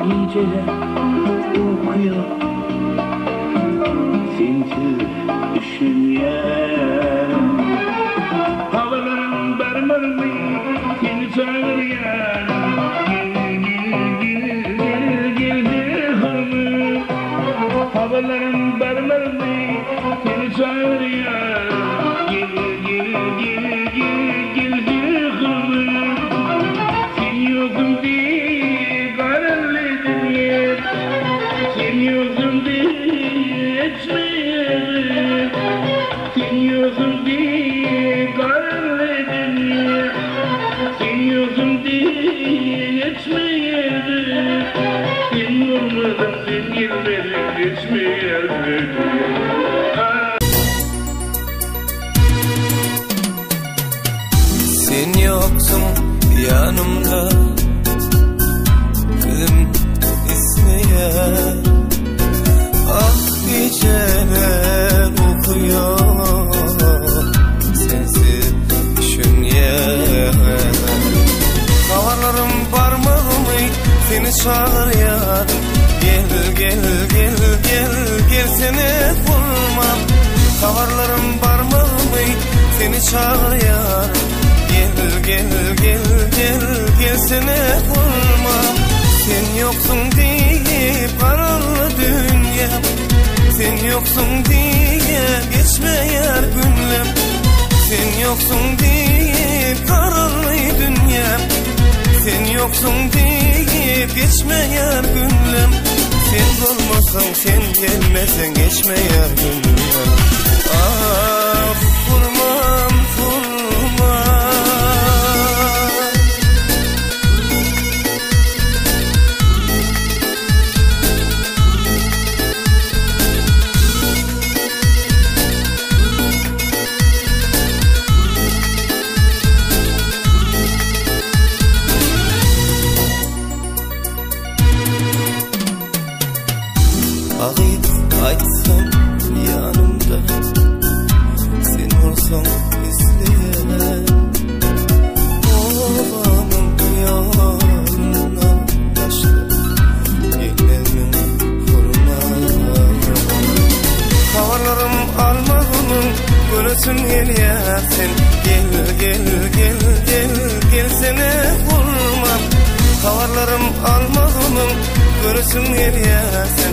Geceler okuyor sensiz düşünüyorum. Havaların barbarlı seni çağırıyorum. Gel hanım. Havaların barbarlı seni çağırıyorum. Gel hanım. Sen yoksun diye kararlıydım yer. Sen yoksun diye içmeyelim. Sen yoksun diye kararlıydım yer. Sen yoksun diye içmeyelim. Sen olmadın, sen gelmedin, içmeyelim. Sen yoksun yanımda, gülüm ismeyen. Ah geceler okuyor sensiz düşünüyen. Havalarım parmağımı seni çağırıyor. Gel seni bulmam. Havalarım parmağımı seni çağırıyor. Gel seni bulmam. Sen yoksun diye paralı dünya. Sen yoksun diye geçmeyer günlem. Sen yoksun diye paralı dünya. Sen yoksun diye geçmeyer günlem. Sen olmasan, sen gelmesen geçmeyer günlem. Ah vurmam. Ağıyıp açsam yanımda, sen olsan izleyen. Ovamın yanına başla gelimin kurma. Havalarım almağımın göresin gelyersin. Gel seni vurmam. Havalarım almağımın göresin gelyersin.